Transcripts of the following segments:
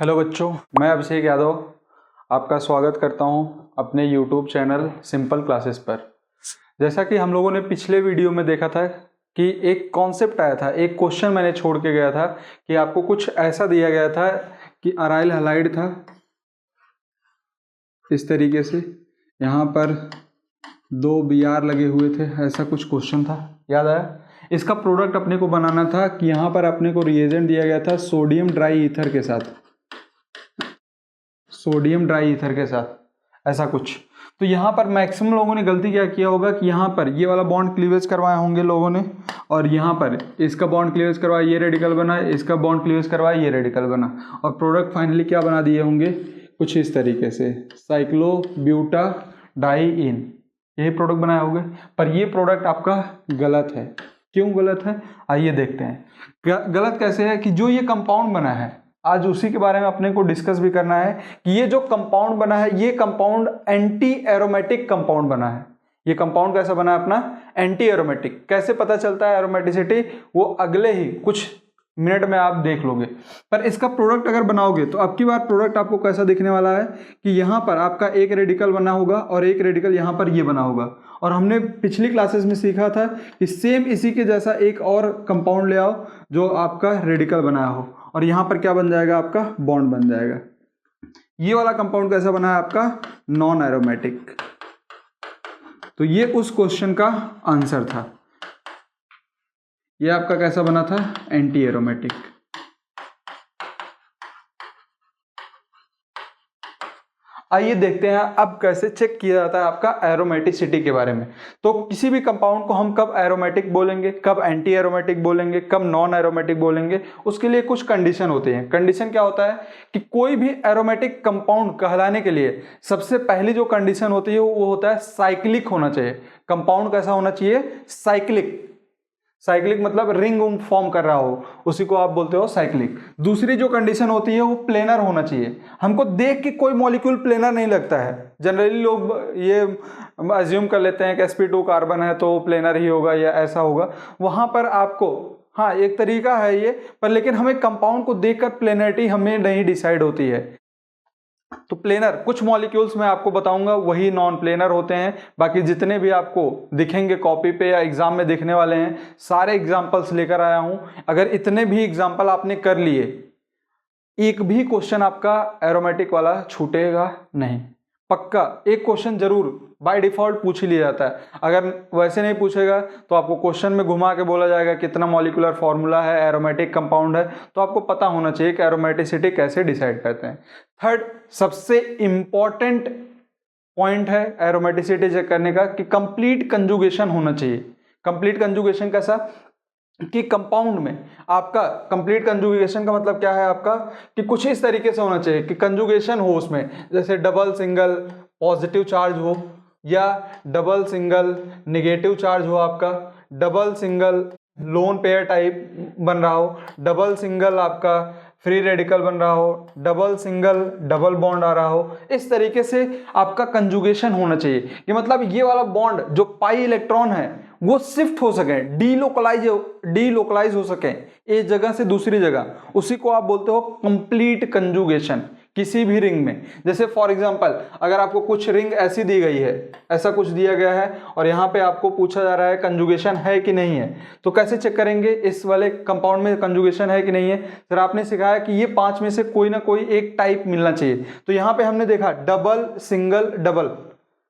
Hello बच्चों, मैं अभिषेक यादव आपका स्वागत करता हूं अपने YouTube चैनल सिंपल क्लासेस पर। जैसा कि हम लोगों ने पिछले वीडियो में देखा था कि एक कॉन्सेप्ट आया था, एक क्वेश्चन मैंने छोड़ के गया था कि आपको कुछ ऐसा दिया गया था कि अराइल हैलाइड था इस तरीके से, यहाँ पर 2 Br लगे हुए थे, ऐसा कुछ क्वेश्चन था, याद आया। इसका प्रोडक्ट अपने को बनाना था कि यहाँ पर अपने को रिएजेंट दिया गया था सोडियम ड्राई ईथर के साथ, सोडियम ड्राई ईथर के साथ ऐसा कुछ। तो यहाँ पर मैक्सिमम लोगों ने गलती क्या किया होगा कि यहाँ पर ये वाला बॉन्ड क्लीवेज करवाए होंगे लोगों ने, और यहाँ पर इसका बॉन्ड क्लीवेज करवाया, ये रेडिकल बना, इसका बॉन्ड क्लीवेज करवाया, ये रेडिकल बना, और प्रोडक्ट फाइनली क्या बना दिए होंगे कुछ इस तरीके से, साइक्लोब्यूटाडाइईन, यही प्रोडक्ट बनाए होंगे। पर ये प्रोडक्ट आपका गलत है। क्यों गलत है, आइए देखते हैं। गलत कैसे है कि जो ये कंपाउंड बना है, आज उसी के बारे में अपने को डिस्कस भी करना है कि ये जो कंपाउंड बना है, ये कंपाउंड एंटी एरोमेटिक कंपाउंड बना है। ये कंपाउंड कैसा बना है अपना, एंटी एरोमेटिक। कैसे पता चलता है एरोमेटिसिटी, वो अगले ही कुछ मिनट में आप देख लोगे। पर इसका प्रोडक्ट अगर बनाओगे तो अब की बार प्रोडक्ट आपको कैसा दिखने वाला है कि यहाँ पर आपका एक रेडिकल बना होगा और एक रेडिकल यहाँ पर ये बना होगा। और हमने पिछली क्लासेस में सीखा था कि सेम इसी के जैसा एक और कंपाउंड ले आओ जो आपका रेडिकल बनाया हो, और यहाँ पर क्या बन जाएगा, आपका बॉन्ड बन जाएगा। ये वाला कंपाउंड कैसा बना है आपका, नॉन एरोमेटिक। तो ये उस क्वेश्चन का आंसर था। ये आपका कैसा बना था, एंटी एरोमेटिक। आइए देखते हैं अब कैसे चेक किया जाता है आपका एरोमेटिसिटी के बारे में। तो किसी भी कंपाउंड को हम कब एरोमेटिक बोलेंगे, कब एंटी एरोमेटिक बोलेंगे, कब नॉन एरोमेटिक बोलेंगे, उसके लिए कुछ कंडीशन होते हैं। कंडीशन क्या होता है कि कोई भी एरोमेटिक कंपाउंड कहलाने के लिए सबसे पहली जो कंडीशन होती है वो होता है साइक्लिक होना चाहिए। कंपाउंड कैसा होना चाहिए, साइक्लिक। साइक्लिक मतलब रिंग फॉर्म कर रहा हो, उसी को आप बोलते हो साइक्लिक। दूसरी जो कंडीशन होती है वो प्लेनर होना चाहिए। हमको देख के कोई मॉलिक्यूल प्लेनर नहीं लगता है। जनरली लोग ये अज्यूम कर लेते हैं कि sp2 कार्बन है तो प्लेनर ही होगा या ऐसा होगा। वहां पर आपको हाँ एक तरीका है ये, पर लेकिन हमें कंपाउंड को देखकर प्लेनरिटी हमें नहीं डिसाइड होती है। तो प्लेनर कुछ मॉलिक्यूल्स में आपको बताऊंगा वही नॉन प्लेनर होते हैं। बाकी जितने भी आपको दिखेंगे कॉपी पे या एग्जाम में दिखने वाले हैं, सारे एग्जांपल्स लेकर आया हूं। अगर इतने भी एग्जांपल आपने कर लिए, एक भी क्वेश्चन आपका एरोमेटिक वाला छूटेगा नहीं। पक्का एक क्वेश्चन जरूर बाय डिफॉल्ट पूछ ही लिया जाता है। अगर वैसे नहीं पूछेगा तो आपको क्वेश्चन में घुमा के बोला जाएगा कितना मॉलिक्यूलर फॉर्मूला है, एरोमेटिक कंपाउंड है, तो आपको पता होना चाहिए कि एरोमेटिसिटी कैसे डिसाइड करते हैं। थर्ड सबसे इंपॉर्टेंट पॉइंट है एरोमेटिसिटी चेक करने का कि कंप्लीट कंजुगेशन होना चाहिए। कंप्लीट कंजुगेशन कैसा कि कंपाउंड में आपका कंप्लीट कंजुगेशन का मतलब क्या है आपका कि कुछ इस तरीके से होना चाहिए कि कंजुगेशन हो उसमें, जैसे डबल सिंगल पॉजिटिव चार्ज हो, या डबल सिंगल नेगेटिव चार्ज हो, आपका double single lone pair type बन रहा हो, डबल सिंगल आपका फ्री रेडिकल बन रहा हो, डबल सिंगल डबल बॉन्ड आ रहा हो। इस तरीके से आपका कंजुगेशन होना चाहिए कि मतलब ये वाला बॉन्ड जो पाई इलेक्ट्रॉन है वो शिफ्ट हो सके, डीलोकलाइज हो सके एक जगह से दूसरी जगह, उसी को आप बोलते हो कंप्लीट कंजुगेशन किसी भी रिंग में। जैसे फॉर एग्जांपल अगर आपको कुछ रिंग ऐसी दी गई है, ऐसा कुछ दिया गया है और यहाँ पे आपको पूछा जा रहा है कंजुगेशन है कि नहीं है, तो कैसे चेक करेंगे इस वाले कंपाउंड में कंजुगेशन है कि नहीं है। सर आपने सिखाया कि ये 5 में से कोई ना कोई एक टाइप मिलना चाहिए। तो यहाँ पे हमने देखा डबल सिंगल डबल,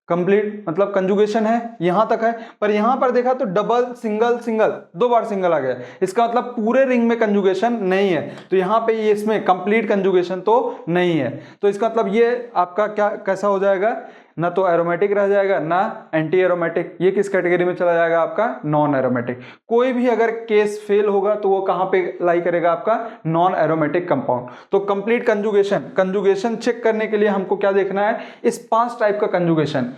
कंप्लीट मतलब कंजुगेशन है, यहां तक है। पर यहां पर देखा तो डबल सिंगल सिंगल 2 बार सिंगल आ गया, इसका मतलब पूरे रिंग में कंजुगेशन नहीं है। तो यहां पे ये इसमें कंप्लीट कंजुगेशन तो नहीं है। तो इसका मतलब ये आपका क्या कैसा हो जाएगा, ना तो एरोमेटिक रह जाएगा ना एंटी एरोमेटिक। ये किस कैटेगरी में चला जाएगा आपका, नॉन एरोमेटिक। कोई भी अगर केस फेल होगा तो वो कहां पे लाई करेगा आपका, नॉन एरोमेटिक कंपाउंड। तो कंप्लीट कंजुगेशन चेक करने के लिए हमको क्या देखना है, इस 5 टाइप का conjugation,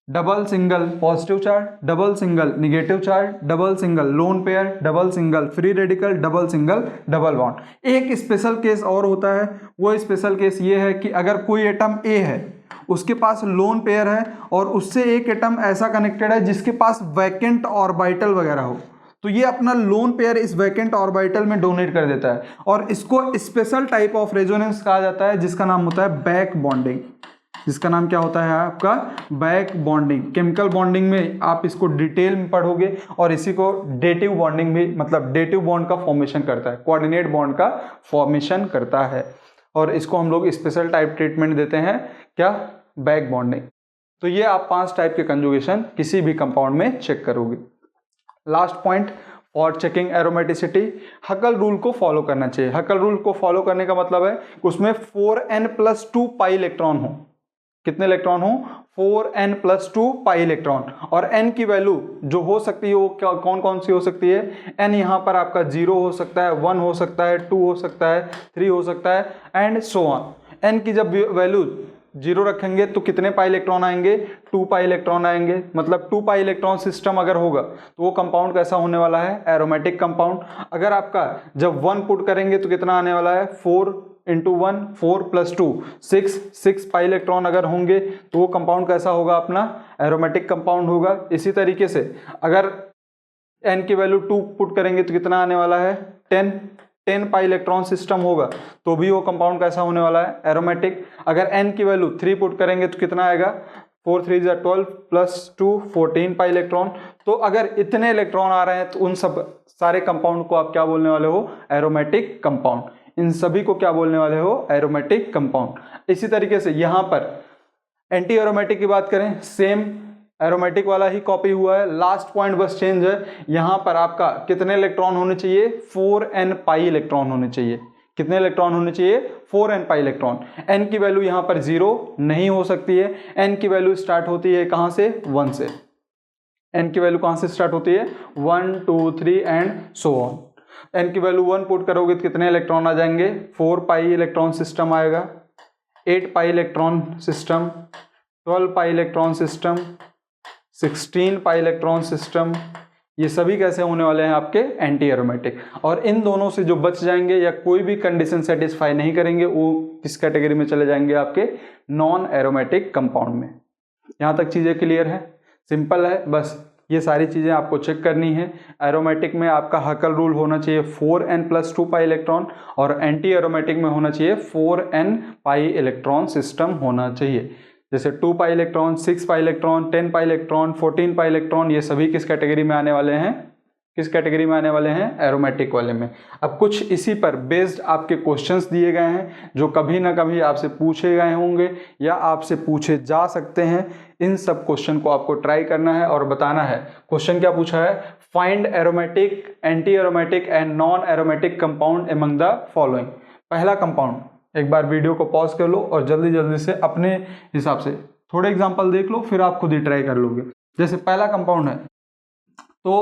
double single positive charge, double single negative charge, double single lone pair, double single free radical, double single double bond. एक स्पेशल केस और होता है, वो स्पेशल केस ये है कि अगर कोई एटम ए है, उसके पास लोन पेयर है और उससे एक एटम ऐसा कनेक्टेड है जिसके पास वैकेंट ऑर्बिटल वगैरह हो, तो ये अपना लोन पेयर इस वैकेंट ऑर्बिटल में डोनेट कर देता है और इसको स्पेशल टाइप ऑफ रेजोनेंस कहा जाता है जिसका नाम होता है बैक बॉन्डिंग। जिसका नाम क्या होता है आपका बैक बॉन्डिंग। केमिकल बॉन्डिंग में आप इसको डिटेल में पढ़ोगे और इसी को डेटिव बॉन्डिंग भी, मतलब डेटिव बॉन्ड का फॉर्मेशन करता है, कोऑर्डिनेट बॉन्ड का फॉर्मेशन करता है और इसको हम लोग स्पेशल टाइप ट्रीटमेंट देते हैं, क्या, बैक बॉन्डिंग। तो ये आप 5 टाइप के कंजुगेशन किसी भी कंपाउंड में चेक करोगे। Last point, for checking aromaticity, हकल rule को फॉलो करना चाहिए। हकल रूल को फॉलो करने का मतलब है उसमें 4n+2 पाई इलेक्ट्रॉन हो। कितने इलेक्ट्रॉन हो? 4n+2 pi electron. और n की वैल्यू जो हो सकती है वो कौन कौन सी हो सकती है? n यहाँ पर आपका 0 हो सकता है, 1 हो सकता है, 2 हो सकता है, 3 हो सकता है एंड सो ऑन। n की जब वैल्यू 0 रखेंगे तो कितने पाई इलेक्ट्रॉन आएंगे? 2 पाई इलेक्ट्रॉन आएंगे। मतलब 2 पाई इलेक्ट्रॉन सिस्टम अगर होगा तो वो कंपाउंड कैसा होने वाला है? Aromatic compound. अगर आपका जब 1 पुट करेंगे तो कितना आने वाला है? 4 × 1, 4 + 2 6 पाई इलेक्ट्रॉन अगर होंगे तो वो कंपाउंड कैसा होगा? अपना एरोमेटिक कंपाउंड होगा। इसी तरीके से अगर n की वैल्यू 2 पुट करेंगे तो कितना आने वाला है? 10 पाई इलेक्ट्रॉन सिस्टम होगा तो भी वो कंपाउंड कैसा होने वाला है? एरोमेटिक। अगर n की वैल्यू 3 पुट करेंगे तो कितना आएगा? 4 × 3 = 12 + 2 14 पाई इलेक्ट्रॉन। तो अगर इतने इलेक्ट्रॉन आ रहे हैं तो उन सब सारे कंपाउंड को आप क्या बोलने वाले हो? Aromatic compound. इन सभी को क्या बोलने वाले हो? Aromatic compound. इसी तरीके से यहाँ पर एंटी एरोमेटिक की बात करें, सेम एरोमेटिक वाला ही कॉपी हुआ है। लास्ट पॉइंट बस चेंज है, यहाँ पर आपका कितने इलेक्ट्रॉन होने चाहिए? 4n पाई इलेक्ट्रॉन होने चाहिए। कितने इलेक्ट्रॉन होने चाहिए? 4n pi electron. n की वैल्यू यहाँ पर 0 नहीं हो सकती है। n की वैल्यू स्टार्ट होती है कहाँ से? 1 से। n की वैल्यू कहाँ से स्टार्ट होती है? 1 2 3 एंड सो ऑन। n की वैल्यू 1 पुट करोगे तो कितने इलेक्ट्रॉन आ जाएंगे? 4 पाई इलेक्ट्रॉन सिस्टम आएगा, 8 pi electron system, 12 pi electron system, 16 pi electron system. ये सभी कैसे होने वाले हैं? आपके एंटी एरोमेटिक। और इन दोनों से जो बच जाएंगे या कोई भी कंडीशन सेटिस्फाई नहीं करेंगे वो किस कैटेगरी में चले जाएंगे? आपके नॉन एरोमेटिक कंपाउंड में। यहाँ तक चीजें क्लियर है? सिंपल है, बस ये सारी चीजें आपको चेक करनी है। एरोमेटिक में आपका हकल रूल होना चाहिए 4n+2 पाई इलेक्ट्रॉन और एंटी एरोमेटिक में होना चाहिए 4n पाई इलेक्ट्रॉन सिस्टम होना चाहिए। जैसे 2 pi electron, 6 pi electron, 10 pi electron, 14 pi electron, ये सभी किस कैटेगरी में आने वाले हैं? किस कैटेगरी में आने वाले हैं? एरोमेटिक वाले में। अब कुछ इसी पर बेस्ड आपके क्वेश्चंस दिए गए हैं जो कभी ना कभी आपसे पूछे गए होंगे या आपसे पूछे जा सकते हैं। इन सब क्वेश्चन को आपको ट्राई करना है और बताना है। क्वेश्चन क्या पूछा है? Find aromatic, anti aromatic and non aromatic compound among the following. पहला कंपाउंड, एक बार वीडियो को पॉज कर लो और जल्दी जल्दी से अपने हिसाब से थोड़े एग्जांपल देख लो, फिर आप खुद ही ट्राई कर लोगे। जैसे पहला कंपाउंड है तो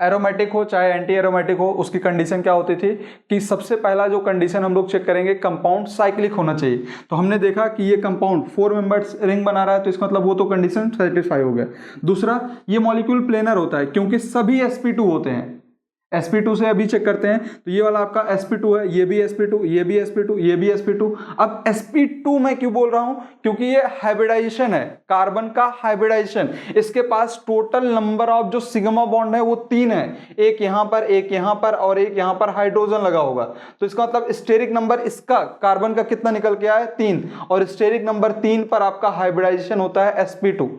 एरोमेटिक हो चाहे एंटी एरोमेटिक हो, उसकी कंडीशन क्या होती थी कि सबसे पहला जो कंडीशन हम लोग चेक करेंगे, कंपाउंड साइक्लिक होना चाहिए। तो हमने देखा कि ये कंपाउंड 4 मेंबर्स रिंग बना रहा है तो इसका मतलब वो तो कंडीशन सेटिस्फाई हो गया। दूसरा, ये मॉलिक्यूल प्लेनर होता है क्योंकि सभी sp2 होते हैं। sp2 से अभी चेक करते हैं तो ये वाला आपका sp2 है, ये भी sp2, ये भी sp2, ये भी sp2। अब sp2 मैं क्यों बोल रहा हूं? क्योंकि ये हाइब्रिडाइजेशन है, कार्बन का हाइब्रिडाइजेशन। इसके पास टोटल नंबर ऑफ जो सिग्मा बॉन्ड है वो 3 है, एक यहां पर, एक यहां पर और एक यहां पर हाइड्रोजन लगा होगा। तो इसका मतलब स्टेरिक नंबर इसका कार्बन का कितना निकल के आया? 3। और स्टेरिक नंबर 3 पर आपका हाइब्रिडाइजेशन होता है sp2।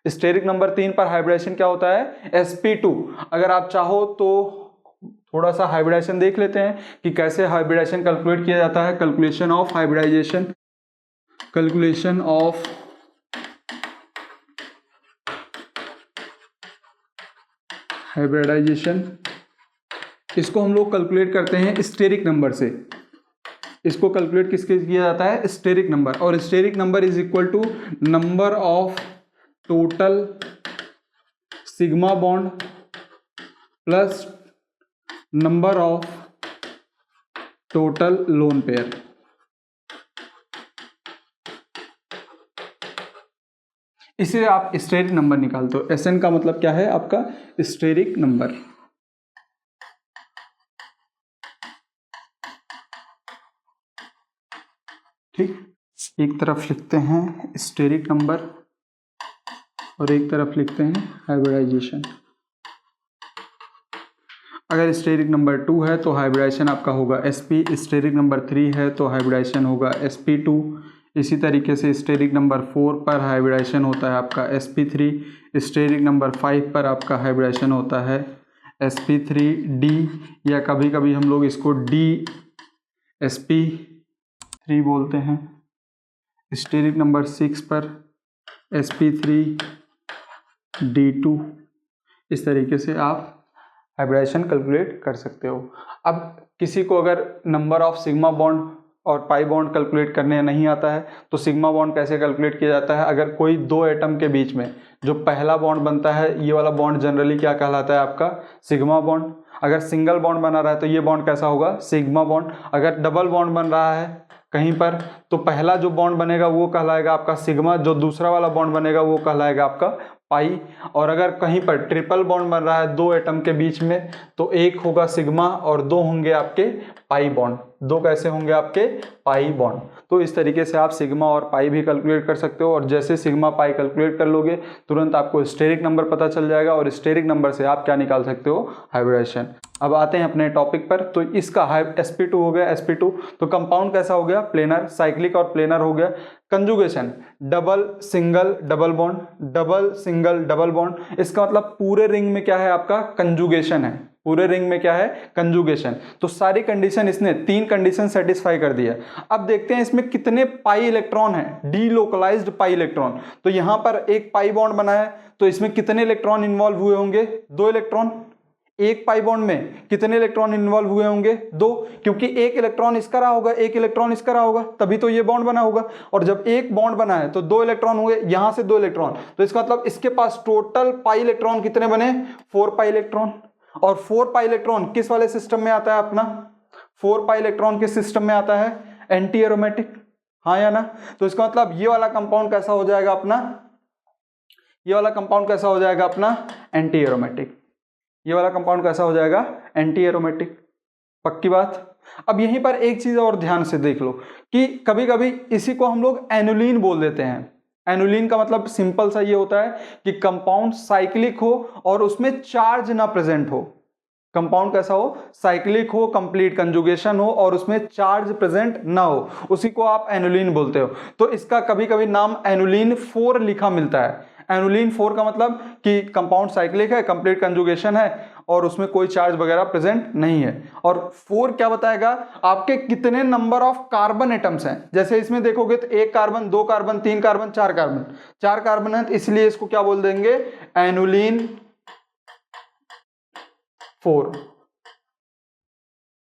स्टेरिक नंबर 3 पर हाइब्रिडेशन क्या होता है? sp2। अगर आप चाहो तो थोड़ा सा हाइब्रिडेशन देख लेते हैं कि कैसे हाइब्रिडेशन कैलकुलेट किया जाता है। Calculation of hybridization, calculation of hybridization, इसको हम लोग कैलकुलेट करते हैं स्टेरिक नंबर से। इसको कैलकुलेट किसके किया जाता है? Steric number. और steric number is equal to number of total sigma bond plus number of total lone pair. इसे आप स्टेरिक नंबर निकालते हो। SN का मतलब क्या है? आपका स्टेरिक नंबर। ठीक, एक तरफ लिखते हैं स्टेरिक नंबर और एक तरफ लिखते हैं हाइब्रिडाइजेशन। अगर स्टेरिक नंबर 2 है तो हाइब्रिडाइजेशन आपका होगा sp, स्टेरिक नंबर 3 है तो हाइब्रिडाइजेशन होगा sp2। इसी तरीके से स्टेरिक नंबर 4 पर हाइब्रिडाइजेशन होता है आपका sp3, स्टेरिक नंबर 5 पर आपका हाइब्रिडाइजेशन होता है sp3d, या कभी कभी हम लोग इसको sp3 बोलते हैं। स्टेरिक नंबर 6 पर sp3d2। इस तरीके से आप हाइब्रिडाइजेशन कैलकुलेट कर सकते हो। अब किसी को अगर नंबर ऑफ सिग्मा बॉन्ड और पाई बॉन्ड कैलकुलेट करने नहीं आता है तो सिग्मा बॉन्ड कैसे कैलकुलेट किया जाता है। अगर कोई दो एटम के बीच में जो पहला बॉन्ड बनता है, ये वाला बॉन्ड जनरली क्या कहलाता है आपका, सिग्मा बॉन्ड। अगर सिंगल बॉन्ड बना रहा है तो ये बॉन्ड कैसा होगा, सिग्मा बॉन्ड। अगर डबल बॉन्ड बन रहा है कहीं पर तो पहला जो बॉन्ड बनेगा वो कहलाएगा आपका सिग्मा, जो दूसरा वाला बॉन्ड बनेगा वो कहलाएगा आपका पाई। और अगर कहीं पर ट्रिपल बॉन्ड बन रहा है दो एटम के बीच में तो एक होगा सिग्मा और दो होंगे आपके पाई बॉन्ड। दो कैसे होंगे आपके, पाई बॉन्ड। तो इस तरीके से आप सिग्मा और पाई भी कैलकुलेट कर सकते हो। और जैसे सिग्मा पाई कैलकुलेट कर लोगे तुरंत आपको स्टेरिक नंबर पता चल जाएगा और स्टेरिक नंबर से आप क्या निकाल सकते हो, हाइब्रिडाइजेशन। अब आते हैं अपने टॉपिक पर। तो इसका sp2 हो गया, sp2 तो कंपाउंड कैसा हो गया, प्लेनर, साइक्लिक और प्लेनर हो गया। Conjugation double single double bond, double single double bond. इसका मतलब पूरे रिंग में क्या है आपका, कंजुगेशन है। पूरे रिंग में क्या है, कंजुगेशन। तो सारी कंडीशन इसने 3 कंडीशन सेटिस्फाई कर दिया। अब देखते हैं इसमें कितने पाई इलेक्ट्रॉन है, डीलोकलाइज्ड पाई इलेक्ट्रॉन। तो यहां पर एक पाई बॉन्ड बना है तो इसमें कितने इलेक्ट्रॉन इन्वॉल्व हुए होंगे, 2 इलेक्ट्रॉन। एक पाई बॉन्ड में कितने इलेक्ट्रॉन इन्वॉल्व हुए होंगे, 2, क्योंकि एक इलेक्ट्रॉन इसका रहा होगा, एक इलेक्ट्रॉन इसका रहा होगा, तभी तो ये बॉन्ड बना होगा। और जब एक बॉन्ड बना है तो 2 इलेक्ट्रॉन हुए, यहां से 2 इलेक्ट्रॉन, तो इसका मतलब इसके पास टोटल पाई इलेक्ट्रॉन कितने बने, 4 पाई इलेक्ट्रॉन। और 4 पाई इलेक्ट्रॉन किस वाले सिस्टम में आता है अपना, 4 पाई इलेक्ट्रॉन किस सिस्टम में आता है, एंटी एरोमेटिक, हाँ या ना। तो इसका मतलब ये वाला कंपाउंड कैसा हो जाएगा अपना, ये वाला कंपाउंड कैसा हो जाएगा अपना, एंटी एरोमेटिक। ये वाला कंपाउंड कैसा हो जाएगा, एंटी एरोमेटिक। पक्की बात। अब यहीं पर एक चीज और ध्यान से देख लो कि कभी कभी इसी को हम लोग एनुलिन बोल देते हैं। एनुलिन का मतलब सिंपल सा ये होता है कि कंपाउंड साइक्लिक हो और उसमें चार्ज ना प्रेजेंट हो। कंपाउंड कैसा हो, साइक्लिक हो, कंप्लीट कंजुगेशन हो और उसमें चार्ज प्रेजेंट ना हो, उसी को आप एनुलिन बोलते हो। तो इसका कभी कभी नाम एनुलिन 4 लिखा मिलता है। एनुलिन 4 का मतलब कि कंपाउंड साइक्लिक है, कंप्लीट कंजुगेशन है और उसमें कोई चार्ज वगैरह प्रेजेंट नहीं है। और 4 क्या बताएगा, आपके कितने नंबर ऑफ कार्बन एटम्स हैं। जैसे इसमें देखोगे तो 1 carbon, 2 carbon, 3 carbon, 4 carbon, 4 carbon है, तो इसलिए इसको क्या बोल देंगे, एनुलिन 4।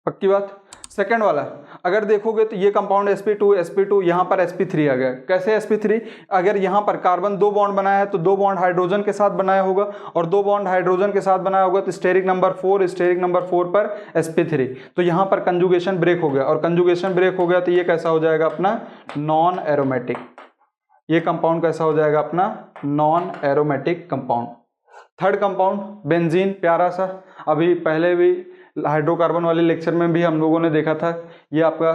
पक्की बात। सेकंड वाला अगर देखोगे तो ये कंपाउंड sp2 यहां पर sp3 आ गया। कैसे sp3, अगर यहां पर कार्बन 2 बॉन्ड बनाया है तो 2 बॉन्ड हाइड्रोजन के साथ बनाया होगा और 2 बॉन्ड हाइड्रोजन के साथ बनाया होगा तो स्टेरिक नंबर 4, स्टेरिक नंबर 4 पर sp3। तो यहां पर कंजुगेशन ब्रेक हो गया और कंजुगेशन ब्रेक हो गया तो ये कैसा हो जाएगा अपना, नॉन एरोमेटिक। ये कंपाउंड कैसा हो जाएगा अपना, non aromatic compound. Third compound benzene, प्यारा सा, अभी पहले भी हाइड्रोकार्बन वाले लेक्चर में भी हम लोगों ने देखा था। ये आपका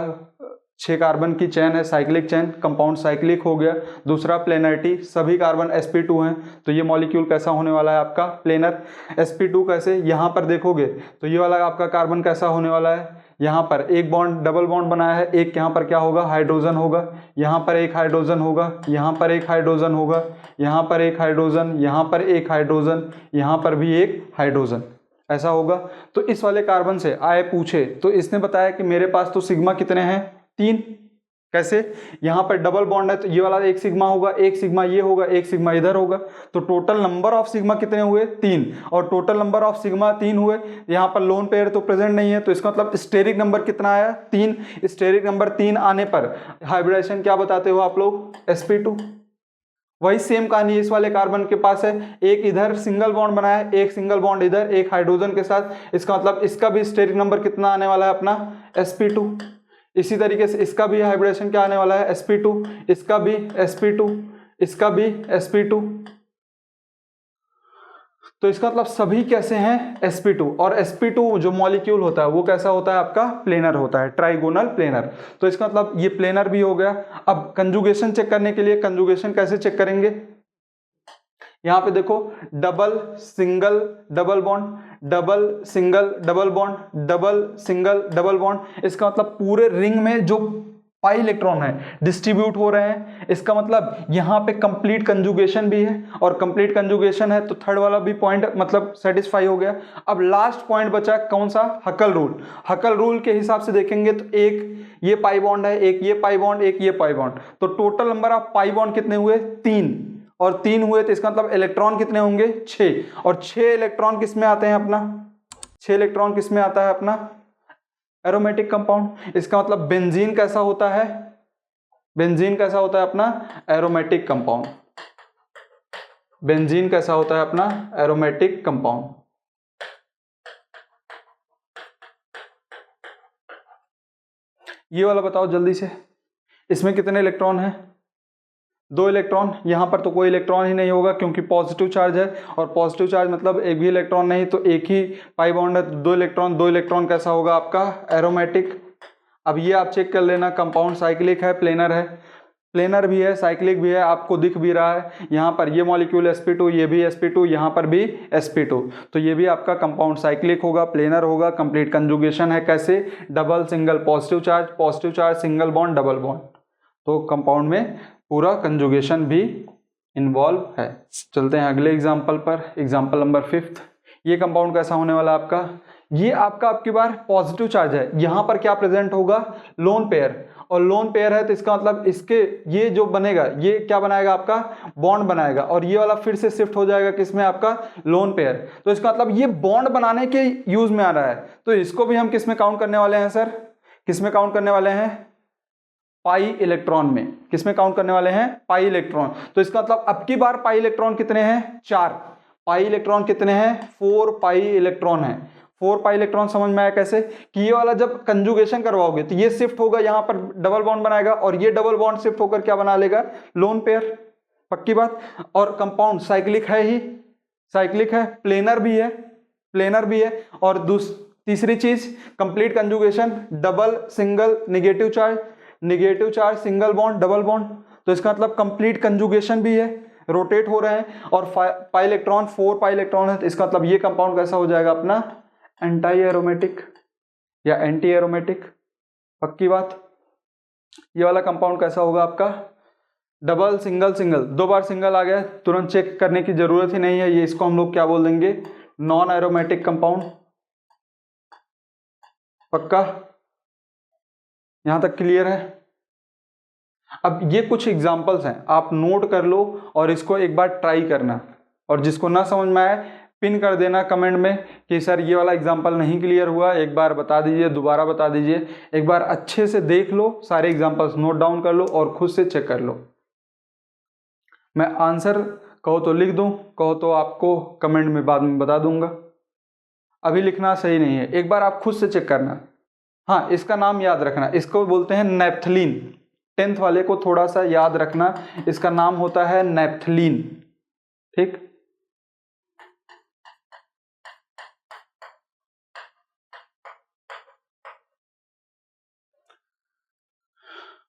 6 कार्बन की चेन है, साइक्लिक चेन, कंपाउंड साइक्लिक हो गया। दूसरा प्लेनरिटी, सभी कार्बन sp2 हैं तो ये मॉलिक्यूल कैसा होने वाला है आपका, प्लेनर। sp2 कैसे, यहाँ पर देखोगे तो ये वाला आपका कार्बन कैसा होने वाला है, यहाँ पर एक बॉन्ड डबल बॉन्ड बनाया है, एक यहाँ पर क्या होगा, हाइड्रोजन होगा, यहाँ पर एक हाइड्रोजन होगा, यहाँ पर एक हाइड्रोजन होगा, यहाँ पर एक हाइड्रोजन, यहाँ पर एक हाइड्रोजन, यहाँ पर भी एक हाइड्रोजन, ऐसा होगा। तो इस वाले कार्बन से आए पूछे तो इसने बताया कि मेरे पास तो सिग्मा कितने हैं, 3। कैसे, यहाँ पर डबल बॉन्ड है तो ये वाला एक सिग्मा होगा, एक सिग्मा ये होगा, एक सिग्मा इधर होगा। तो टोटल नंबर ऑफ सिग्मा कितने हुए, 3। और टोटल नंबर ऑफ सिग्मा 3 हुए। यहाँ पर लोन पेयर तो प्रेजेंट नहीं है तो इसका मतलब स्टेरिक नंबर कितना आया, 3। स्टेरिक नंबर 3 आने पर हाइब्रिडाइजेशन क्या बताते हो आप लोग, sp2। वही सेम कहानी इस वाले कार्बन के पास है, एक इधर सिंगल बॉन्ड बनाया है, एक सिंगल बॉन्ड इधर, एक हाइड्रोजन के साथ। इसका मतलब इसका भी स्टेरिक नंबर कितना आने वाला है अपना, sp2। इसी तरीके से इसका भी हाइब्रिडेशन क्या आने वाला है, sp2, इसका भी sp2, इसका भी sp2। तो इसका मतलब सभी कैसे हैं, sp2। और sp2 जो मॉलिक्यूल होता है वो कैसा होता है आपका, प्लेनर होता है, ट्राइगोनल प्लेनर। तो इसका मतलब ये प्लेनर भी हो गया। अब कंजुगेशन चेक करने के लिए कंजुगेशन कैसे चेक करेंगे, यहां पे देखो double single double bond, double single double bond, double single double bond. इसका मतलब पूरे रिंग में जो पाई इलेक्ट्रॉन है डिस्ट्रीब्यूट हो रहे हैं। इसका मतलब यहाँ पे कंप्लीट कंजुगेशन भी है, और कंप्लीट कंजुगेशन है तो थर्ड वाला भी पॉइंट मतलब सेटिस्फाई हो गया। अब लास्ट पॉइंट बचा कौन सा? हकल रूल। हकल रूल के हिसाब से देखेंगे तो एक ये पाई बॉन्ड है, एक ये पाई बॉन्ड, एक ये पाई बॉन्ड, तो total number of pi bond कितने हुए? 3, और 3 हुए तो इसका मतलब इलेक्ट्रॉन कितने होंगे? 6, और 6 इलेक्ट्रॉन किस में आते हैं अपना? 6 इलेक्ट्रॉन किस में आता है अपना? Aromatic compound. इसका मतलब बेंजीन कैसा होता है? बेंजीन कैसा होता है अपना? Aromatic compound. बेंजीन कैसा होता है अपना? Aromatic compound. ये वाला बताओ जल्दी से, इसमें कितने इलेक्ट्रॉन है? 2 इलेक्ट्रॉन। यहां पर तो कोई इलेक्ट्रॉन ही नहीं होगा क्योंकि पॉजिटिव चार्ज है, और पॉजिटिव चार्ज मतलब एक भी इलेक्ट्रॉन नहीं, तो एक ही पाई बॉन्ड है, 2 इलेक्ट्रॉन। 2 इलेक्ट्रॉन कैसा होगा आपका? एरोमेटिक। अब ये आप चेक कर लेना, कंपाउंड साइक्लिक है, प्लेनर है। प्लेनर भी है, साइक्लिक भी है, आपको दिख भी रहा है यहाँ पर। ये मॉलिक्यूल sp2, ये भी sp2, यहाँ पर भी sp2, तो ये भी आपका कंपाउंड साइक्लिक होगा, प्लेनर होगा, कंप्लीट कंजुगेशन है। कैसे? Double single positive charge single bond double bond, तो कंपाउंड में पूरा कंजुगेशन भी इन्वॉल्व है। चलते हैं अगले एग्जाम्पल पर, एग्जाम्पल नंबर 5। ये कंपाउंड कैसा होने वाला आपका? ये आपका आपकी बार पॉजिटिव चार्ज है, यहां पर क्या प्रेजेंट होगा? लोन पेयर, और लोन पेयर है तो इसका मतलब इसके ये जो बनेगा ये क्या बनाएगा आपका? बॉन्ड बनाएगा, और ये वाला फिर से शिफ्ट हो जाएगा किसमें? आपका लोन पेयर। तो इसका मतलब ये बॉन्ड बनाने के यूज में आ रहा है, तो इसको भी हम किस में काउंट करने वाले हैं सर? किस में काउंट करने वाले हैं? पाई इलेक्ट्रॉन में। किस में काउंट करने वाले हैं? Pi electron. तो इसका मतलब अब की बार पाई इलेक्ट्रॉन कितने हैं? 4। पाई इलेक्ट्रॉन कितने हैं? 4 पाई इलेक्ट्रॉन है। 4 पाई इलेक्ट्रॉन समझ में आया कैसे? कि ये वाला जब कंजुगेशन करवाओगे तो ये शिफ्ट होगा, यहां पर डबल बॉन्ड बनाएगा, और ये डबल बॉन्ड शिफ्ट होकर क्या बना लेगा? Lone pair. पक्की बात। और कंपाउंड साइक्लिक है ही, साइक्लिक है, प्लेनर भी है, प्लेनर भी है। और तीसरी चीज complete conjugation, double single negative charge single bond double bond, तो इसका मतलब कंप्लीट कंजुगेशन भी है, रोटेट हो रहे हैं। और पाई इलेक्ट्रॉन 4 पाई इलेक्ट्रॉन है, तो इसका मतलब ये कंपाउंड कैसा हो जाएगा अपना? एंटी एरोमेटिक या एंटी एरोमेटिक। पक्की बात। ये वाला कंपाउंड कैसा होगा आपका? डबल सिंगल 2 बार सिंगल आ गया, तुरंत चेक करने की जरूरत ही नहीं है, ये इसको हम लोग क्या बोल देंगे? Non aromatic compound. पक्का? यहां तक क्लियर है? अब ये कुछ एग्जांपल्स हैं, आप नोट कर लो और इसको एक बार ट्राई करना, और जिसको ना समझ में आए पिन कर देना कमेंट में कि सर ये वाला एग्जांपल नहीं क्लियर हुआ, एक बार बता दीजिए, दोबारा बता दीजिए। एक बार अच्छे से देख लो, सारे एग्जांपल्स नोट डाउन कर लो और खुद से चेक कर लो। मैं आंसर कहो तो लिख दूं, कहो तो आपको कमेंट में बाद में बता दूंगा, अभी लिखना सही नहीं है, एक बार आप खुद से चेक करना। हाँ, इसका नाम याद रखना, इसको बोलते हैं नेप्थलीन। 10th वाले को थोड़ा सा याद रखना, इसका नाम होता है नेप्थलीन। ठीक,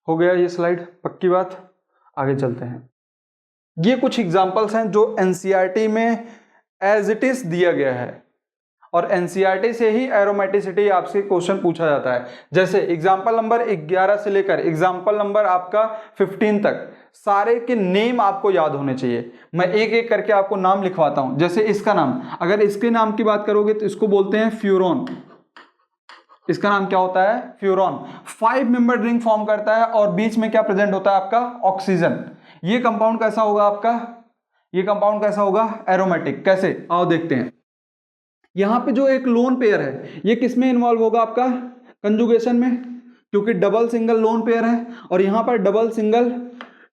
हो गया ये स्लाइड? पक्की बात। आगे चलते हैं। ये कुछ एग्जांपल्स हैं जो एनसीईआरटी में एज इट इज दिया गया है, और एनसीईआरटी से ही एरोमेटिसिटी आपसे क्वेश्चन पूछा जाता है। जैसे एग्जांपल नंबर 11 से लेकर एग्जांपल नंबर आपका 15 तक सारे के नेम आपको याद होने चाहिए। मैं एक एक करके आपको नाम लिखवाता हूं। जैसे इसका नाम, अगर इसके नाम की बात करोगे तो इसको बोलते हैं फ्यूरॉन। इसका नाम क्या होता है? फ्यूरॉन। 5 मेंबर रिंग फॉर्म करता है, और बीच में क्या प्रेजेंट होता है आपका? ऑक्सीजन। ये कंपाउंड कैसा होगा आपका? ये कंपाउंड कैसा होगा? एरोमेटिक। कैसे? आओ देखते हैं। यहां पे जो एक लोन पेयर है, ये किस में इन्वॉल्व होगा आपका? कंजुगेशन में, क्योंकि डबल सिंगल लोन पेयर है, और यहां पर double single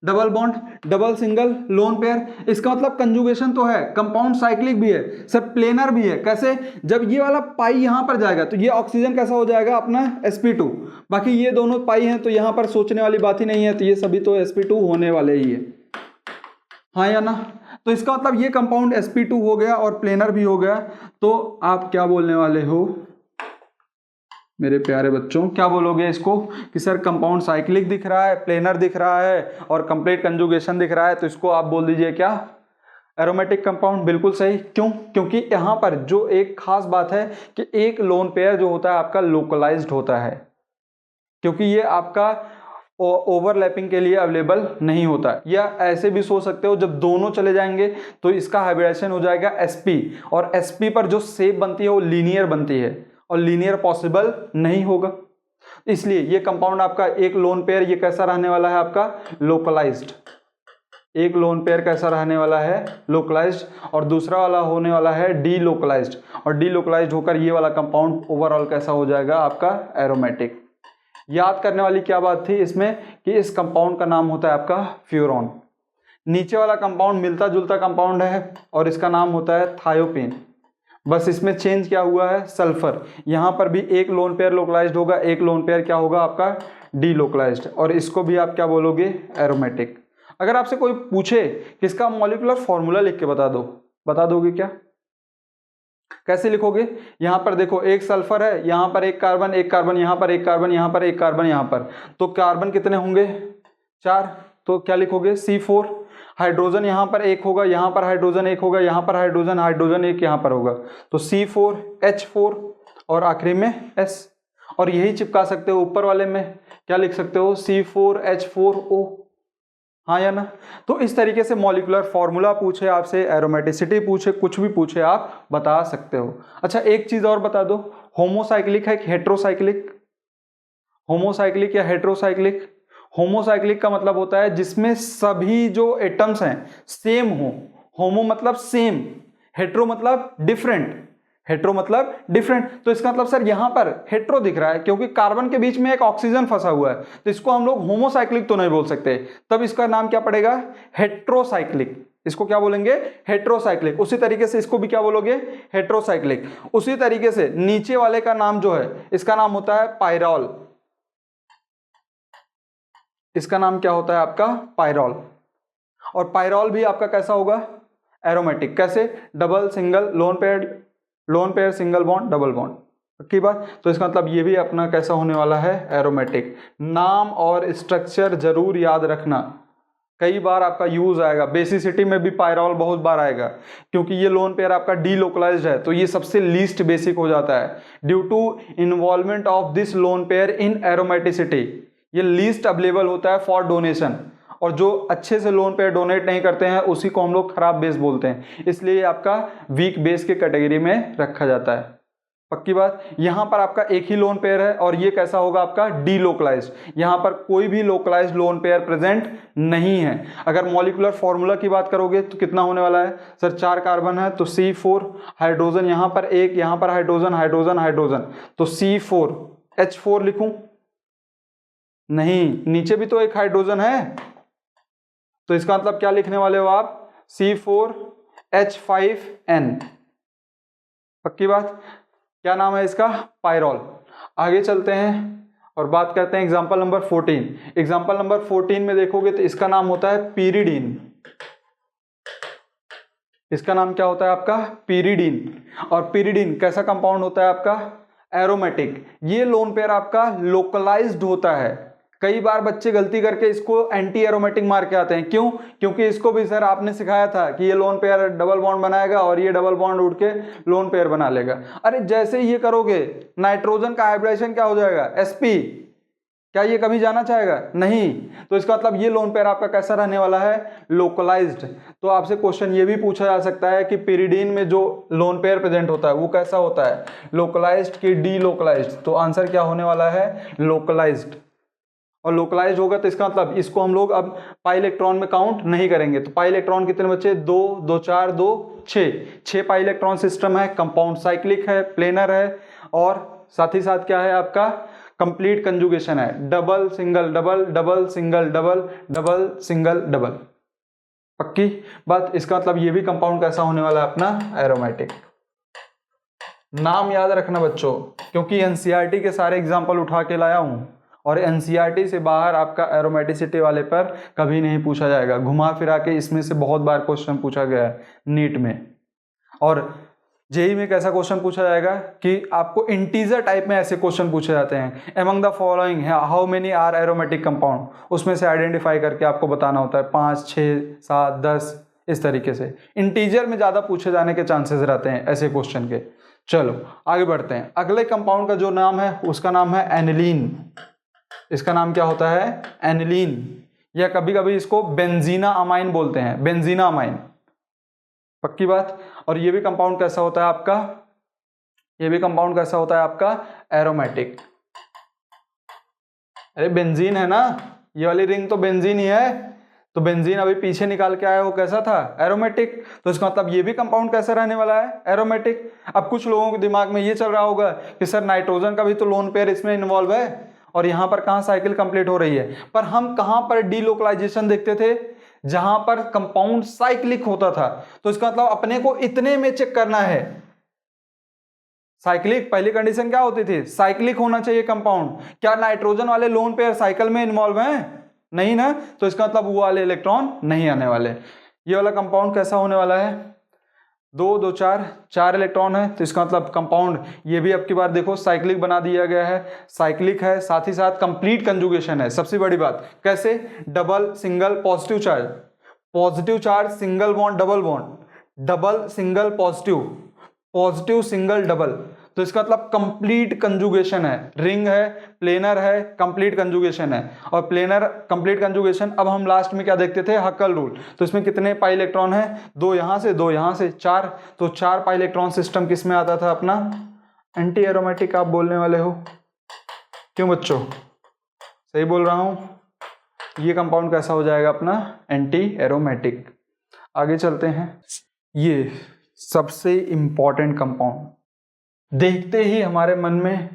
double bond double single lone pair. इसका मतलब कंजुगेशन तो है, कंपाउंड साइक्लिक भी है सर, प्लेनर भी है। कैसे? जब ये वाला पाई यहां पर जाएगा तो ये ऑक्सीजन कैसा हो जाएगा अपना? sp2। बाकी ये दोनों पाई हैं तो यहां पर सोचने वाली बात ही नहीं है, तो ये सभी तो sp2 होने वाले ही है, हाँ या ना? तो इसका मतलब ये कंपाउंड sp2 हो गया और प्लेनर भी हो गया। तो आप क्या बोलने वाले हो मेरे प्यारे बच्चों? क्या बोलोगे इसको कि सर कंपाउंड साइक्लिक दिख रहा है, प्लेनर दिख रहा है और कंप्लीट कंजुगेशन दिख रहा है, तो इसको आप बोल दीजिए क्या? एरोमेटिक कंपाउंड बिल्कुल सही। क्यों? क्योंकि यहाँ पर जो एक खास बात है कि एक लोन पेयर जो होता है आपका लोकलाइज्ड होता है, क्योंकि ये आपका ओवरलैपिंग के लिए अवेलेबल नहीं होता है। या ऐसे भी सोच सकते हो जब दोनों चले जाएंगे तो इसका हाइब्रिडाइजेशन हो जाएगा sp, और sp पर जो शेप बनती है वो लीनियर बनती है, और लीनियर पॉसिबल नहीं होगा। इसलिए ये कंपाउंड आपका एक लोन पेयर ये कैसा रहने वाला है आपका लोकलाइज्ड, एक लोन पेयर कैसा रहने वाला है लोकलाइज्ड, और दूसरा वाला होने वाला है डीलोकलाइज्ड, और डीलोकलाइज्ड होकर ये वाला कंपाउंड ओवरऑल कैसा हो जाएगा आपका एरोमेटिक। याद करने वाली क्या बात थी इसमें कि इस कंपाउंड का नाम होता है आपका फ्यूरॉन। नीचे वाला कंपाउंड मिलता जुलता कंपाउंड है और इसका नाम होता है थायोपेन, बस इसमें चेंज क्या हुआ है सल्फर। यहां पर भी एक लोन पेयर लोकलाइज्ड होगा, एक लोन पेयर क्या होगा आपका डीलोकलाइज्ड, और इसको भी आप क्या बोलोगे एरोमेटिक। अगर आपसे कोई पूछे कि इसका मॉलिक्यूलर फॉर्मूला लिख के बता दो, बता दोगे क्या? कैसे लिखोगे? यहां पर देखो एक सल्फर है, यहां पर एक कार्बन, एक कार्बन यहां पर, एक कार्बन यहां पर, एक कार्बन यहां पर, तो कार्बन कितने होंगे 4, तो क्या लिखोगे C4। हाइड्रोजन यहां पर एक होगा, यहां पर हाइड्रोजन एक होगा, यहां पर हाइड्रोजन, हाइड्रोजन एक यहां पर होगा, तो C4H4 और आखिरी में S। और यही चिपका सकते हो ऊपर वाले में, क्या लिख सकते हो C4H4O, हाँ या ना? तो इस तरीके से मॉलिक्यूलर फॉर्मूला पूछे आपसे, एरोमेटिसिटी पूछे, कुछ भी पूछे आप बता सकते हो। अच्छा एक चीज और बता दो, होमोसाइक्लिक है कि हेट्रोसाइक्लिक? होमोसाइक्लिक या हेट्रोसाइक्लिक? होमोसाइक्लिक का मतलब होता है जिसमें सभी जो एटम्स हैं सेम हो। होमो मतलब सेम, हेट्रो मतलब डिफरेंट, हेट्रो मतलब डिफरेंट। तो इसका मतलब सर यहां पर हेट्रो दिख रहा है क्योंकि कार्बन के बीच में एक ऑक्सीजन फंसा हुआ है, तो इसको हम लोग होमोसाइक्लिक तो नहीं बोल सकते, तब इसका नाम क्या पड़ेगा हेट्रोसाइक्लिक। इसको क्या बोलेंगे हेट्रोसाइक्लिक। उसी तरीके से इसको भी क्या बोलोगे हेट्रोसाइक्लिक। उसी तरीके से नीचे वाले का नाम जो है इसका नाम होता है पाइरॉल, इसका नाम क्या होता है आपका पाइरॉल। और पाइरॉल भी आपका कैसा होगा एरोमेटिक। कैसे? Double single lone pair single bond double bond की बात। तो इसका मतलब ये भी अपना कैसा होने वाला है एरोमेटिक। नाम और स्ट्रक्चर जरूर याद रखना, कई बार आपका यूज आएगा। बेसिसिटी में भी पाइरॉल बहुत बार आएगा क्योंकि ये लोन पेयर आपका डीलोकलाइज्ड है, तो ये सबसे लीस्ट बेसिक हो जाता है। Due to involvement of this lone pair in aromaticity, ये लीस्ट अवेलेबल होता है फॉर डोनेशन, और जो अच्छे से लोन पेयर डोनेट नहीं करते हैं उसी को हम लोग खराब बेस बोलते हैं, इसलिए आपका वीक बेस के कैटेगरी में रखा जाता है। पक्की बात। यहां पर आपका एक ही लोन पेयर है और ये कैसा होगा आपका डीलोकलाइज्ड, यहां पर कोई भी लोकलाइज्ड लोन पेयर प्रेजेंट नहीं है। अगर मॉलिक्यूलर फॉर्मूला की बात करोगे तो कितना होने वाला है सर 4 कार्बन है तो C4, हाइड्रोजन यहां पर एक, यहां पर हाइड्रोजन हाइड्रोजन हाइड्रोजन, तो C4H4 लिखूं? नहीं, नीचे भी तो एक हाइड्रोजन है, तो इसका मतलब क्या लिखने वाले हो आप C4H5N। पक्की बात। क्या नाम है इसका पाइरॉल। आगे चलते हैं और बात करते हैं एग्जांपल नंबर 14। एग्जांपल नंबर 14 में देखोगे तो इसका नाम होता है पीरिडीन। इसका नाम क्या होता है आपका पीरिडीन। और पीरिडीन कैसा कंपाउंड होता है आपका एरोमेटिक। ये लोन पेयर आपका लोकलाइज्ड होता है। कई बार बच्चे गलती करके इसको एंटी एरोमेटिक मार के आते हैं। क्यों? क्योंकि इसको भी सर आपने सिखाया था कि ये लोन पेयर डबल बॉन्ड बनाएगा और ये डबल बॉन्ड उड़ के लोन पेयर बना लेगा। अरे जैसे ये करोगे नाइट्रोजन का हाइब्रिडेशन क्या हो जाएगा sp, क्या ये कभी जाना चाहेगा? नहीं। तो इसका मतलब ये लोन पेयर आपका कैसा रहने वाला है लोकलाइज्ड। तो आपसे क्वेश्चन ये भी पूछा जा सकता है कि पिरिडीन में जो लोन पेयर प्रेजेंट होता है वो कैसा होता है लोकलाइज्ड कि डीलोकलाइज्ड। तो आंसर क्या होने वाला है लोकलाइज्ड। और लोकलाइज होगा तो इसका मतलब इसको हम लोग अब पाई इलेक्ट्रॉन में काउंट नहीं करेंगे। तो पाई इलेक्ट्रॉन कितने बचे 2 2 4 2 6 पाई इलेक्ट्रॉन सिस्टम है, कंपाउंड साइक्लिक है, प्लेनर है, और साथ ही साथ क्या है आपका कंप्लीट कंजुगेशन है, double single double double single double double single double. पक्की बात। इसका मतलब ये भी कंपाउंड कैसा होने वाला है अपना एरोमेटिक। नाम याद रखना बच्चों, क्योंकि एनसीईआरटी के सारे एग्जाम्पल उठा के लाया हूं और एनसीईआरटी से बाहर आपका एरोमेटिसिटी वाले पर कभी नहीं पूछा जाएगा। घुमा फिरा के इसमें से बहुत बार क्वेश्चन पूछा गया है नीट में। और जेई में कैसा क्वेश्चन पूछा जाएगा कि आपको इंटीजर टाइप में ऐसे क्वेश्चन पूछे जाते हैं, among the following how many are aromatic compound, उसमें से आइडेंटिफाई करके आपको बताना होता है 5 6 7 10 इस तरीके से इंटीजर में ज़्यादा पूछे जाने के चांसेस रहते हैं ऐसे क्वेश्चन के। चलो आगे बढ़ते हैं। अगले कंपाउंड का जो नाम है उसका नाम है एनिलीन। इसका नाम क्या होता है? एनिलीन, या कभी कभी इसको बेंजीना अमाइन बोलते हैं, बेंजीना अमाइन, पक्की बात। और ये भी कंपाउंड कैसा होता है आपका? ये भी कंपाउंड कैसा होता है आपका? एरोमेटिक। अरे बेंजीन है ना, ये वाली रिंग तो बेंजीन ही है, तो बेंजीन अभी पीछे निकाल के आया वो कैसा था? एरोमेटिक। तो इसका मतलब ये भी कंपाउंड कैसा रहने वाला है? एरोमेटिक। अब कुछ लोगों के दिमाग में ये चल रहा होगा कि सर नाइट्रोजन का भी तो लोन पेयर इसमें इन्वॉल्व है और यहाँ पर कहाँ साइकिल कंप्लीट हो रही है, पर हम कहाँ पर डीलोकलाइजेशन देखते थे? जहां पर कंपाउंड साइक्लिक होता था। तो इसका मतलब अपने को इतने में चेक करना है। साइक्लिक, पहली कंडीशन क्या होती थी? साइक्लिक होना चाहिए कंपाउंड। क्या नाइट्रोजन वाले लोन पेयर साइकिल में इन्वॉल्व हैं? नहीं ना, तो इसका मतलब वो वाले इलेक्ट्रॉन नहीं आने वाले। ये वाला कंपाउंड कैसा होने वाला है? 2 2 4 इलेक्ट्रॉन है, तो इसका मतलब कंपाउंड ये भी अब की बार देखो साइक्लिक बना दिया गया है, साइक्लिक है, साथ ही साथ कंप्लीट कंजुगेशन है। सबसे बड़ी बात कैसे? Double single positive charge, positive charge single bond double bond, double single positive, positive single double, तो इसका मतलब कंप्लीट कंजुगेशन है। रिंग है, प्लेनर है, कंप्लीट कंजुगेशन है। और प्लेनर कंप्लीट कंजुगेशन, अब हम लास्ट में क्या देखते थे? हक्कल रूल। तो इसमें कितने पाई इलेक्ट्रॉन है? 2 यहां से 2 यहां से 4, तो 4 पाई इलेक्ट्रॉन सिस्टम किस में आता था अपना? Anti aromatic. आप बोलने वाले हो क्यों बच्चों? सही बोल रहा हूं। ये कंपाउंड कैसा हो जाएगा अपना? Anti aromatic. आगे चलते हैं। ये सबसे इंपॉर्टेंट कंपाउंड, देखते ही हमारे मन में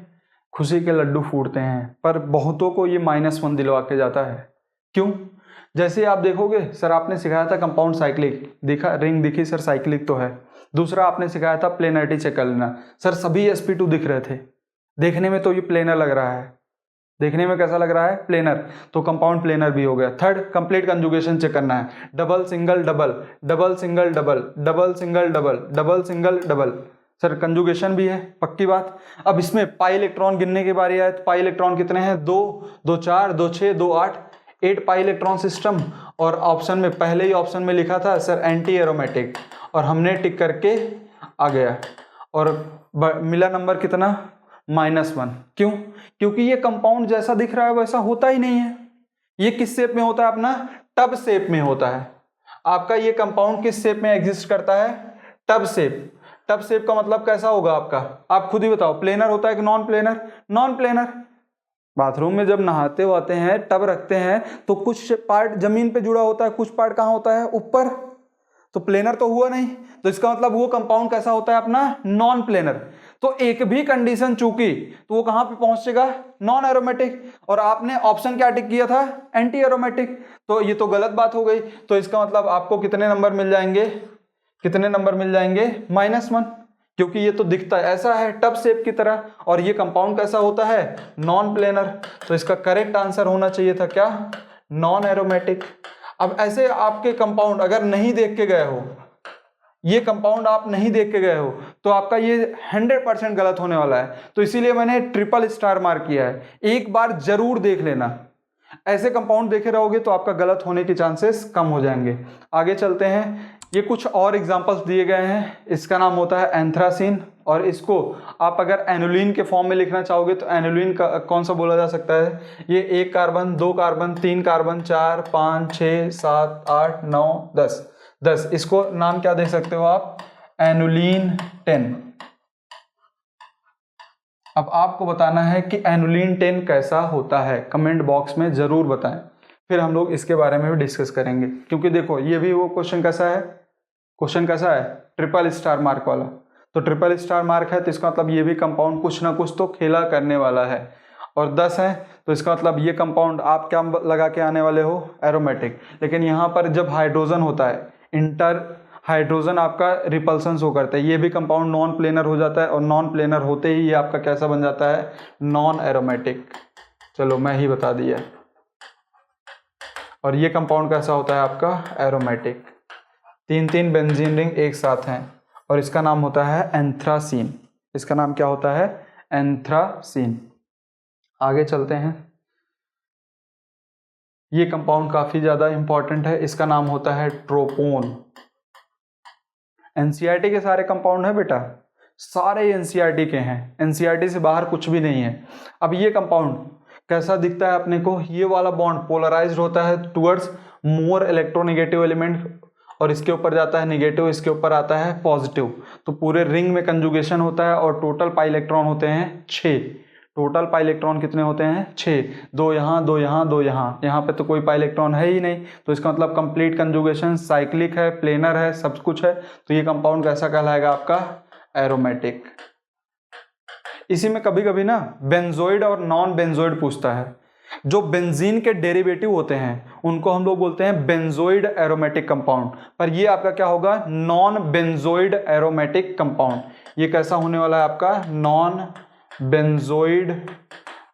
खुशी के लड्डू फूटते हैं, पर बहुतों को ये -1 दिलवा के जाता है। क्यों? जैसे आप देखोगे, सर आपने सिखाया था कंपाउंड साइक्लिक, दिखा रिंग दिखी सर साइक्लिक तो है। दूसरा आपने सिखाया था प्लेनरिटी चेक कर लेना, सर सभी sp2 दिख रहे थे, देखने में तो ये प्लेनर लग रहा है। देखने में कैसा लग रहा है? प्लेनर, तो कंपाउंड प्लेनर भी हो गया। थर्ड, कंप्लीट कंजुगेशन चेक करना है, double single double, double single double, double single double, double single double, sir conjugation भी है, पक्की बात। अब इसमें पाई इलेक्ट्रॉन गिनने की बारी आए तो पाई इलेक्ट्रॉन कितने हैं? 2 2 4 2 6 2 8, 8 पाई इलेक्ट्रॉन सिस्टम। और ऑप्शन में, पहले ही ऑप्शन में लिखा था सर एंटी एरोमेटिक, और हमने टिक करके आ गया। और मिला नंबर कितना? -1। क्यों? क्योंकि ये कंपाउंड जैसा दिख रहा है वैसा होता ही नहीं है। ये किस शेप में होता है अपना? टब शेप में होता है। आपका ये कंपाउंड किस शेप में एग्जिस्ट करता है? Tub shape. टब शेप का मतलब कैसा होगा आपका? आप खुद ही बताओ, प्लेनर होता है कि non planar? Non planar. Bathroom में जब नहाते हुए हैं, टब रखते हैं, तो कुछ पार्ट जमीन पे जुड़ा होता है, कुछ पार्ट कहाँ होता है? ऊपर। तो प्लेनर तो हुआ नहीं, तो इसका मतलब वो कंपाउंड कैसा होता है अपना? Non planar. तो एक भी कंडीशन चूकी तो वो कहां पे पहुंचेगा? Non aromatic. और आपने ऑप्शन क्या टिक किया था? Anti aromatic. तो ये तो गलत बात हो गई। तो इसका मतलब आपको कितने नंबर मिल जाएंगे? कितने नंबर मिल जाएंगे? -1, क्योंकि ये तो दिखता है ऐसा है टब शेप की तरह, और ये कंपाउंड कैसा होता है? Non planar. तो इसका करेक्ट आंसर होना चाहिए था क्या? Non aromatic. अब ऐसे आपके कंपाउंड अगर नहीं देख के गए हो, ये कंपाउंड आप नहीं देख के गए हो, तो आपका ये 100% गलत होने वाला है। तो इसीलिए मैंने ट्रिपल स्टार मार्क किया है, एक बार जरूर देख लेना। ऐसे कंपाउंड देखे रहोगे तो आपका गलत होने के चांसेस कम हो जाएंगे। आगे चलते हैं। ये कुछ और एग्जांपल्स दिए गए हैं। इसका नाम होता है एंथ्रासीन, और इसको आप अगर एनुलिन के फॉर्म में लिखना चाहोगे तो एनुलिन का कौन सा बोला जा सकता है? ये 1 कार्बन, 2 कार्बन, 3 कार्बन, 4 5 6 7 8 9 10, इसको नाम क्या दे सकते हो आप? एनुलिन 10। अब आपको बताना है कि एनुलिन 10 कैसा होता है, कमेंट बॉक्स में जरूर बताएं, फिर हम लोग इसके बारे में भी डिस्कस करेंगे। क्योंकि देखो ये भी वो क्वेश्चन कैसा है? क्वेश्चन कैसा है? ट्रिपल स्टार मार्क वाला। तो ट्रिपल स्टार मार्क है तो इसका मतलब ये भी कंपाउंड कुछ ना कुछ तो खेला करने वाला है। और 10 है तो इसका मतलब ये कंपाउंड आप क्या लगा के आने वाले हो? एरोमेटिक। लेकिन यहाँ पर जब हाइड्रोजन होता है, इंटर हाइड्रोजन आपका रिपल्सन शो करता है, ये भी कंपाउंड नॉन प्लेनर हो जाता है, और नॉन प्लेनर होते ही ये आपका कैसा बन जाता है? Non aromatic. चलो मैं ही बता दिया। और ये कंपाउंड कैसा होता है आपका? एरोमेटिक। 3 बेंजीन रिंग एक साथ हैं, और इसका नाम होता है एंथ्रासीन। इसका नाम क्या होता है? एंथ्रासीन। आगे चलते हैं। ये कंपाउंड काफी ज्यादा इंपॉर्टेंट है, इसका नाम होता है ट्रोपोन। एनसीईआरटी के सारे कंपाउंड है बेटा, सारे एनसीईआरटी के हैं, एनसीईआरटी से बाहर कुछ भी नहीं है। अब ये कंपाउंड कैसा दिखता है अपने को, ये वाला बॉन्ड पोलराइज्ड होता है टुवर्ड्स मोर इलेक्ट्रोनेगेटिव एलिमेंट, और इसके ऊपर जाता है नेगेटिव, इसके ऊपर आता है पॉजिटिव। तो पूरे रिंग में कंजुगेशन होता है और टोटल पाई इलेक्ट्रॉन होते हैं 6। टोटल पाई इलेक्ट्रॉन कितने होते हैं 6, 2 यहाँ 2 यहाँ 2 यहाँ, यहाँ पे तो कोई पाई इलेक्ट्रॉन है ही नहीं, तो इसका मतलब कंप्लीट कंजुगेशन साइक्लिक है, प्लेनर है, सब कुछ है। तो ये कंपाउंड कैसा कहलाएगा आपका एरोमेटिक। इसी में कभी कभी ना बेंजोइड और नॉन बेंजोइड पूछता है। जो बेंजीन के डेरिवेटिव होते हैं उनको हम लोग बोलते हैं बेंजोइड एरोमेटिक कंपाउंड, पर ये आपका क्या होगा नॉन बेंजोइड एरोमेटिक कंपाउंड। ये कैसा होने वाला है आपका नॉन बेंजोइड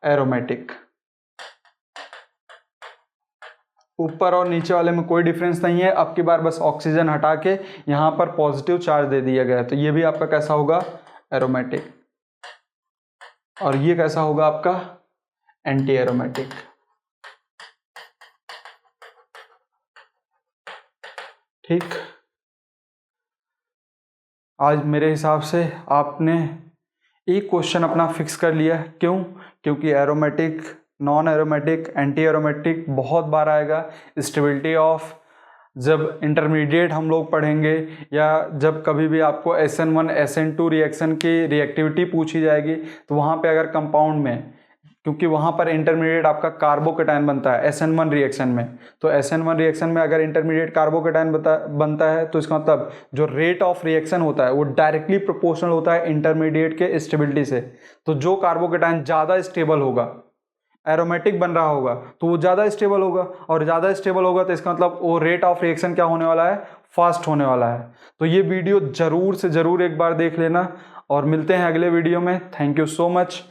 एरोमेटिक। ऊपर और नीचे वाले में कोई डिफरेंस नहीं है, अब की बार बस ऑक्सीजन हटा के यहां पर पॉजिटिव चार्ज दे दिया गया है, तो ये भी आपका कैसा होगा एरोमेटिक। और ये कैसा होगा आपका एंटी एरोमेटिक। ठीक, आज मेरे हिसाब से आपने एक क्वेश्चन अपना फिक्स कर लिया। क्यों? क्योंकि aromatic, non aromatic, anti aromatic बहुत बार आएगा। स्टेबिलिटी ऑफ जब इंटरमीडिएट हम लोग पढ़ेंगे या जब कभी भी आपको SN1 SN2 रिएक्शन की रिएक्टिविटी पूछी जाएगी, तो वहाँ पे अगर कंपाउंड में, क्योंकि वहाँ पर इंटरमीडिएट आपका कार्बोकेटायन बनता है SN1 रिएक्शन में, तो SN1 रिएक्शन में अगर इंटरमीडिएट कार्बोकेटायन बनता है तो इसका मतलब जो रेट ऑफ रिएक्शन होता है वो डायरेक्टली प्रोपोर्शनल होता है इंटरमीडिएट के स्टेबिलिटी से। तो जो कार्बोकेटायन ज़्यादा स्टेबल होगा, एरोमेटिक बन रहा होगा, तो वो ज़्यादा स्टेबल होगा, और ज़्यादा स्टेबल होगा तो इसका मतलब वो रेट ऑफ रिएक्शन क्या होने वाला है फास्ट होने वाला है। तो ये वीडियो ज़रूर से ज़रूर एक बार देख लेना, और मिलते हैं अगले वीडियो में। Thank you so much.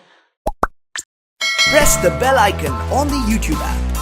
Press the bell icon on the YouTube app